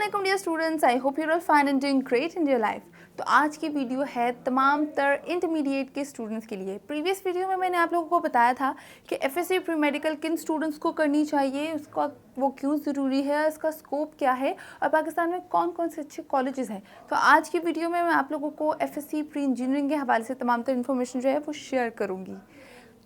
अस्सलाम dear students, I hope you are fine and doing great in your life. तो आज की video है तमाम तर इंटरमीडिएट के स्टूडेंट्स के लिए। प्रीवियस वीडियो में मैंने आप लोगों को बताया था कि एफएससी प्री मेडिकल किन स्टूडेंट्स को करनी चाहिए, उसका वो क्यों ज़रूरी है, उसका स्कोप क्या है और पाकिस्तान में कौन कौन से अच्छे कॉलेजेस हैं। तो आज की वीडियो में मैं आप लोगों को एफएससी प्री इंजीनियरिंग के हवाले से तमाम तर इन्फॉर्मेशन जो है वो शेयर करूँगी।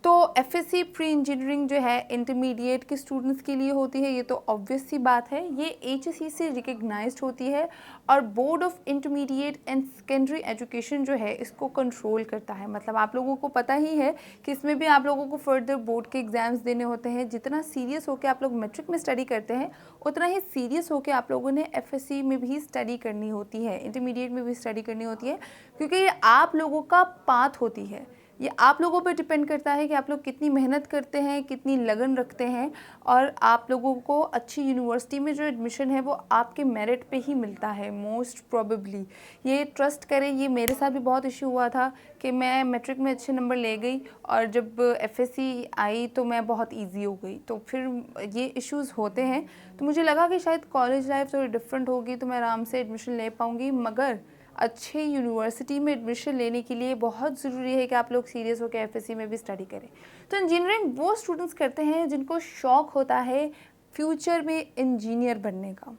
तो एफएससी प्री इंजीनियरिंग जो है इंटरमीडिएट के स्टूडेंट्स के लिए होती है, ये तो ऑब्वियस सी बात है। ये एचएससी से रिकग्नाइज्ड होती है और board of intermediate and secondary education जो है इसको कंट्रोल करता है। मतलब आप लोगों को पता ही है कि इसमें भी आप लोगों को फर्दर बोर्ड के एग्ज़ाम्स देने होते हैं। जितना सीरियस होकर आप लोग मैट्रिक में स्टडी करते हैं उतना ही सीरियस होकर आप लोगों ने एफएससी में भी स्टडी करनी होती है, इंटरमीडिएट में भी स्टडी करनी होती है, क्योंकि ये आप लोगों का पाथ होती है। ये आप लोगों पर डिपेंड करता है कि आप लोग कितनी मेहनत करते हैं, कितनी लगन रखते हैं और आप लोगों को अच्छी यूनिवर्सिटी में जो एडमिशन है वो आपके मेरिट पे ही मिलता है मोस्ट प्रोबेबली। ये ट्रस्ट करें, ये मेरे साथ भी बहुत इशू हुआ था कि मैं मैट्रिक में अच्छे नंबर ले गई और जब एफएससी आई तो मैं बहुत ईजी हो गई। तो फिर ये इश्यूज़ होते हैं। तो मुझे लगा कि शायद कॉलेज लाइफ थोड़ी डिफरेंट होगी तो मैं आराम से एडमिशन ले पाऊँगी, मगर अच्छे यूनिवर्सिटी में एडमिशन लेने के लिए बहुत ज़रूरी है कि आप लोग सीरियस होकर एफएससी में भी स्टडी करें। तो इंजीनियरिंग वो स्टूडेंट्स करते हैं जिनको शौक़ होता है फ्यूचर में इंजीनियर बनने का।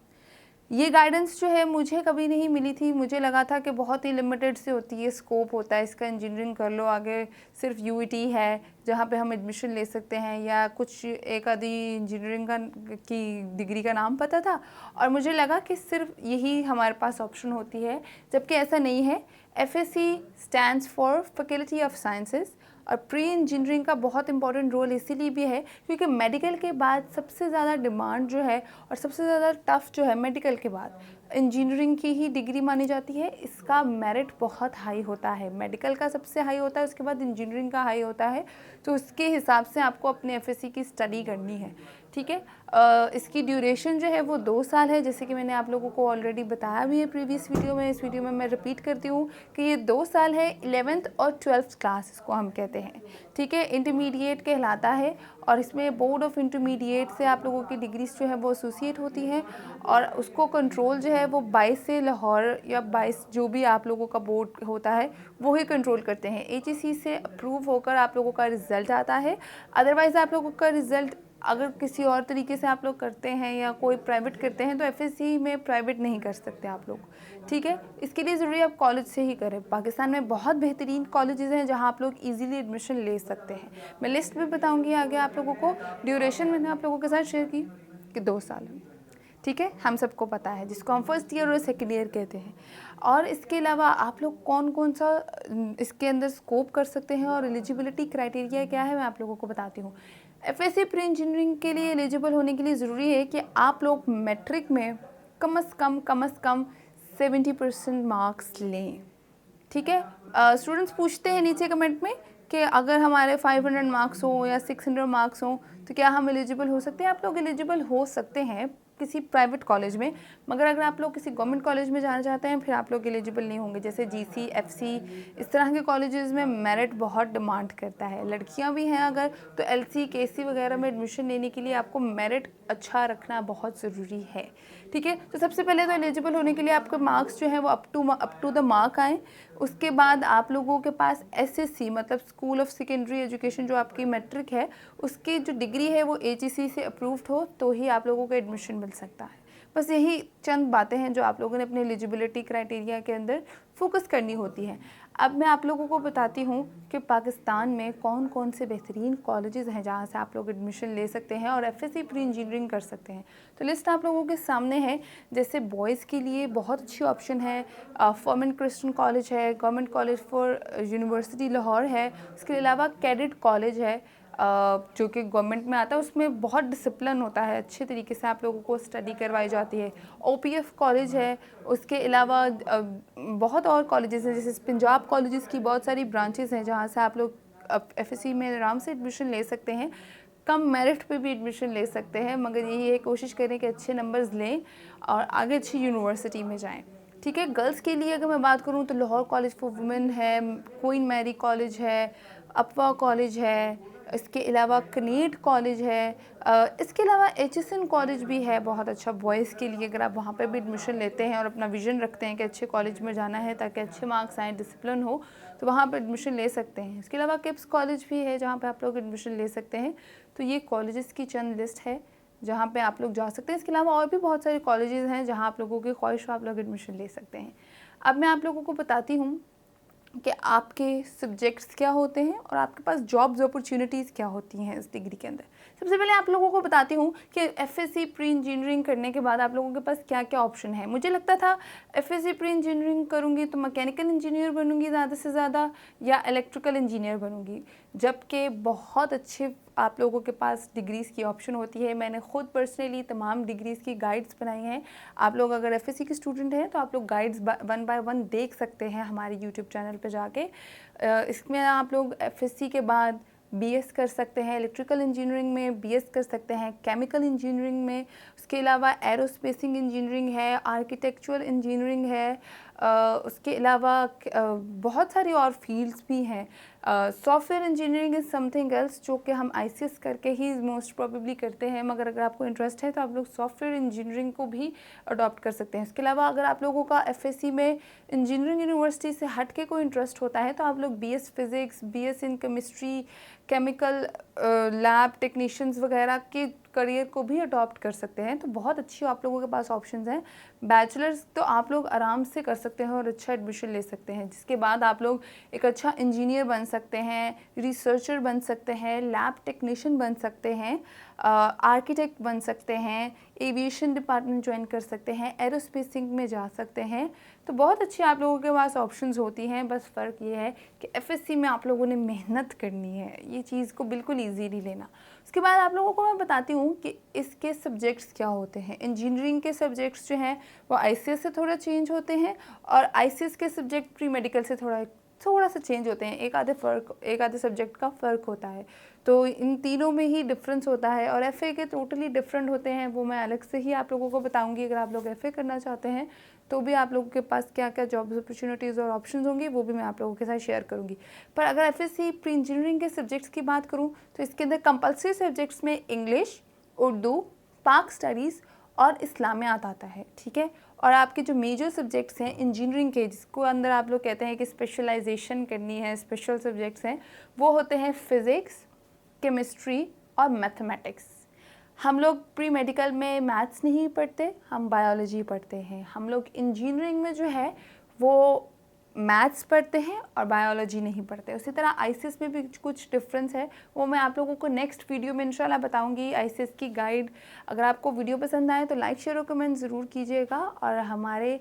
ये गाइडेंस जो है मुझे कभी नहीं मिली थी। मुझे लगा था कि बहुत ही लिमिटेड से होती है, स्कोप होता है इसका, इंजीनियरिंग कर लो, आगे सिर्फ यूईटी है जहाँ पे हम एडमिशन ले सकते हैं, या कुछ एक आधी इंजीनियरिंग की डिग्री का नाम पता था और मुझे लगा कि सिर्फ यही हमारे पास ऑप्शन होती है, जबकि ऐसा नहीं है। FSc stands for faculty of sciences और प्री इंजीनियरिंग का बहुत इंपॉर्टेंट रोल इसीलिए भी है क्योंकि मेडिकल के बाद सबसे ज़्यादा डिमांड जो है और सबसे ज़्यादा टफ़ जो है मेडिकल के बाद इंजीनियरिंग की ही डिग्री मानी जाती है। इसका मेरिट बहुत हाई होता है, मेडिकल का सबसे हाई होता है, उसके बाद इंजीनियरिंग का हाई होता है। तो उसके हिसाब से आपको अपने एफएससी की स्टडी करनी है, ठीक है। इसकी ड्यूरेशन जो है वो 2 साल है, जैसे कि मैंने आप लोगों को ऑलरेडी बताया भी है प्रीवियस वीडियो में। इस वीडियो में मैं रिपीट करती हूँ कि ये 2 साल है। 11th और 12th क्लास इसको हम कहते हैं, ठीक है। इंटरमीडिएट कहलाता है और इसमें बोर्ड ऑफ इंटरमीडिएट से आप लोगों की डिग्रीज जो है वो एसोसिएट होती हैं और उसको कंट्रोल जो है वो 22 से लाहौर या 22 जो भी आप लोगों का बोर्ड होता है वो ही कंट्रोल करते हैं। एचईसी से अप्रूव होकर आप लोगों का रिज़ल्ट आता है। अदरवाइज़ आप लोगों का रिज़ल्ट अगर किसी और तरीके से आप लोग करते हैं या कोई प्राइवेट करते हैं तो एफएससी में प्राइवेट नहीं कर सकते आप लोग, ठीक है। इसके लिए ज़रूरी आप कॉलेज से ही करें। पाकिस्तान में बहुत बेहतरीन कॉलेजेस हैं जहां आप लोग इजीली एडमिशन ले सकते हैं। मैं लिस्ट भी बताऊंगी आगे आप लोगों को। ड्यूरेशन मैंने आप लोगों के साथ शेयर की कि 2 साल, ठीक है, हम सबको पता है, जिसको हम फर्स्ट ईयर और सेकेंड ईयर कहते हैं। और इसके अलावा आप लोग कौन कौन सा इसके अंदर स्कोप कर सकते हैं और एलिजिबिलिटी क्राइटेरिया क्या है मैं आप लोगों को बताती हूँ। एफएससी प्री इंजीनियरिंग के लिए एलिजिबल होने के लिए ज़रूरी है कि आप लोग मैट्रिक में कम से कम 70% मार्क्स लें, ठीक है। स्टूडेंट्स पूछते हैं नीचे कमेंट में कि अगर हमारे 500 मार्क्स हो या 600 मार्क्स हो तो क्या हम एलिजिबल हो सकते हैं। आप लोग एलिजिबल हो सकते हैं किसी प्राइवेट कॉलेज में, मगर अगर आप लोग किसी गवर्नमेंट कॉलेज में जाना चाहते हैं फिर आप लोग एलिजिबल नहीं होंगे। जैसे जीसी, एफसी, इस तरह के कॉलेजेस में मेरिट बहुत डिमांड करता है। लड़कियां भी हैं अगर तो एलसी, केसी वगैरह में एडमिशन लेने के लिए आपको मेरिट अच्छा रखना बहुत ज़रूरी है, ठीक है। तो सबसे पहले तो एलिजिबल होने के लिए आपके मार्क्स जो है वो अप टू द मार्क आएँ। उसके बाद आप लोगों के पास एसएससी मतलब स्कूल ऑफ सेकेंडरी एजुकेशन जो आपकी मैट्रिक है उसकी जो डिग्री है वो एचईसी से अप्रूव्ड हो तो ही आप लोगों को एडमिशन मिल सकता है। बस यही चंद बातें हैं जो आप लोगों ने अपने एलिजिबिलिटी क्राइटेरिया के अंदर फोकस करनी होती है। अब मैं आप लोगों को बताती हूँ कि पाकिस्तान में कौन कौन से बेहतरीन कॉलेजेस हैं जहाँ से आप लोग एडमिशन ले सकते हैं और एफएससी प्री इंजीनियरिंग कर सकते हैं। तो लिस्ट आप लोगों के सामने है। जैसे बॉयज़ के लिए बहुत अच्छी ऑप्शन है, फॉर्मन क्रिश्चियन कॉलेज है, government college for university Lahore है। उसके अलावा कैडेट कॉलेज है जो कि गवर्नमेंट में आता है, उसमें बहुत डिसिप्लिन होता है, अच्छे तरीके से आप लोगों को स्टडी करवाई जाती है। ओपीएफ कॉलेज है। उसके अलावा बहुत और कॉलेजेस हैं, जैसे पंजाब कॉलेजेस की बहुत सारी ब्रांचेस हैं जहाँ से आप लोग एफएससी में आराम से एडमिशन ले सकते हैं, कम मेरिट पे भी एडमिशन ले सकते हैं, मगर यही है कोशिश करें कि अच्छे नंबर्स लें और आगे अच्छी यूनिवर्सिटी में जाएँ, ठीक है। गर्ल्स के लिए अगर मैं बात करूँ तो लाहौर कॉलेज फॉर वुमेन है, क्वीन मैरी कॉलेज है, अपवा कॉलेज है, इसके अलावा कनेड कॉलेज है, इसके अलावा HSN कॉलेज भी है, बहुत अच्छा बॉयज़ के लिए। अगर आप वहाँ पर भी एडमिशन लेते हैं और अपना विज़न रखते हैं कि अच्छे कॉलेज में जाना है ताकि अच्छे मार्क्स आएँ, डिसिप्लिन हो, तो वहाँ पर एडमिशन ले सकते हैं। इसके अलावा किप्स कॉलेज भी है जहाँ पे आप लोग एडमिशन ले सकते हैं। तो ये कॉलेजेस की चंद लिस्ट है जहाँ पे आप लोग जा सकते हैं। इसके अलावा और भी बहुत सारे कॉलेजेस हैं जहाँ आप लोगों की ख्वाहिश हो आप लोग एडमिशन ले सकते हैं। अब मैं आप लोगों को बताती हूँ कि आपके सब्जेक्ट्स क्या होते हैं और आपके पास जॉब्स अपॉर्चुनिटीज़ क्या होती हैं इस डिग्री के अंदर। सबसे पहले आप लोगों को बताती हूँ कि FSC प्री इंजीनियरिंग करने के बाद आप लोगों के पास क्या क्या ऑप्शन है। मुझे लगता था FSC प्री इंजीनियरिंग करूँगी तो मैकेनिकल इंजीनियर बनूँगी ज़्यादा से ज़्यादा या इलेक्ट्रिकल इंजीनियर बनूँगी, जबकि बहुत अच्छे आप लोगों के पास डिग्रीज़ की ऑप्शन होती है। मैंने खुद पर्सनली तमाम डिग्रीज़ की गाइड्स बनाई हैं। आप लोग अगर FSC के स्टूडेंट हैं तो आप लोग गाइड्स 1 बाय 1 देख सकते हैं हमारे यूट्यूब चैनल पे जाके। इसमें आप लोग FSC के बाद BS कर सकते हैं, इलेक्ट्रिकल इंजीनियरिंग में BS कर सकते हैं, केमिकल इंजीनियरिंग में, उसके अलावा एरोस्पेसिंग इंजीनियरिंग है, आर्किटेक्चुरल इंजीनियरिंग है, उसके अलावा बहुत सारी और फील्ड्स भी हैं। Software engineering is something else जो कि हम ICS करके ही मोस्ट प्रोबेबली करते हैं, मगर अगर आपको इंटरेस्ट है तो आप लोग सॉफ्टवेयर इंजीनियरिंग को भी अडॉप्ट कर सकते हैं। इसके अलावा अगर आप लोगों का FSC में इंजीनियरिंग यूनिवर्सिटी से हट के कोई इंटरेस्ट होता है तो आप लोग BS physics, BS in chemistry, chemical lab technicians वगैरह के करियर को भी अडॉप्ट कर सकते हैं। तो बहुत अच्छी आप लोगों के पास ऑप्शंस हैं। बैचलर्स तो आप लोग आराम से कर सकते हैं और अच्छा एडमिशन ले सकते हैं, जिसके बाद आप लोग एक अच्छा इंजीनियर बन सकते हैं, रिसर्चर बन सकते हैं, लैब टेक्नीशियन बन सकते हैं, आर्किटेक्ट बन सकते हैं, एविएशन डिपार्टमेंट ज्वाइन कर सकते हैं, एरोस्पेसिंग में जा सकते हैं। तो बहुत अच्छी आप लोगों के पास ऑप्शंस होती हैं। बस फ़र्क ये है कि FSC में आप लोगों ने मेहनत करनी है, ये चीज़ को बिल्कुल ईजी नहीं लेना। उसके बाद आप लोगों को मैं बताती हूँ कि इसके सब्जेक्ट्स क्या होते हैं। इंजीनियरिंग के सब्जेक्ट्स जो हैं वो ICS से थोड़ा चेंज होते हैं और ICS के सब्जेक्ट प्री मेडिकल से थोड़ा सा चेंज होते हैं। एक आधे सब्जेक्ट का फ़र्क होता है। तो इन तीनों में ही डिफरेंस होता है और FA के टोटली डिफरेंट होते हैं, वो मैं अलग से ही आप लोगों को बताऊंगी। अगर आप लोग FA करना चाहते हैं तो भी आप लोगों के पास क्या क्या जॉब अपॉर्चुनिटीज़ और ऑप्शंस होंगी वो भी मैं आप लोगों के साथ शेयर करूंगी। पर अगर FSC प्री इंजीनियरिंग के सब्जेक्ट्स की बात करूं तो इसके अंदर कंपल्सरी सब्जेक्ट्स में इंग्लिश, उर्दू, पाक स्टडीज़ और इस्लामियात आता है, ठीक है। और आपके जो मेजर सब्जेक्ट्स हैं इंजीनियरिंग के, जिसको अंदर आप लोग कहते हैं कि स्पेशलाइजेशन करनी है, स्पेशल सब्जेक्ट्स हैं, वो होते हैं फ़िज़िक्स, केमिस्ट्री और मैथमेटिक्स। हम लोग प्री मेडिकल में मैथ्स नहीं पढ़ते, हम बायोलॉजी पढ़ते हैं। हम लोग इंजीनियरिंग में जो है वो मैथ्स पढ़ते हैं और बायोलॉजी नहीं पढ़ते। उसी तरह ICS में भी कुछ डिफरेंस है, वो मैं आप लोगों को नेक्स्ट वीडियो में इंशाल्लाह बताऊंगी। ICS की गाइड, अगर आपको वीडियो पसंद आए तो लाइक शेयर और कमेंट ज़रूर कीजिएगा और हमारे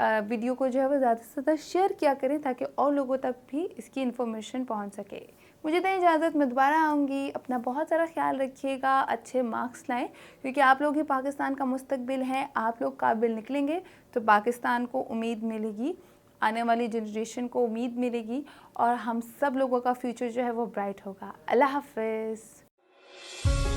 वीडियो को जो है वो ज़्यादा से ज़्यादा शेयर किया करें ताकि और लोगों तक भी इसकी इन्फॉर्मेशन पहुंच सके। मुझे दें इजाज़त, मैं दोबारा आऊँगी। अपना बहुत सारा ख्याल रखिएगा, अच्छे मार्क्स लाएं, क्योंकि आप लोग ही पाकिस्तान का मुस्तकबिल हैं। आप लोग काबिल निकलेंगे तो पाकिस्तान को उम्मीद मिलेगी, आने वाली जनरेशन को उम्मीद मिलेगी और हम सब लोगों का फ्यूचर जो है वो ब्राइट होगा। अल्लाह हाफ़िज़।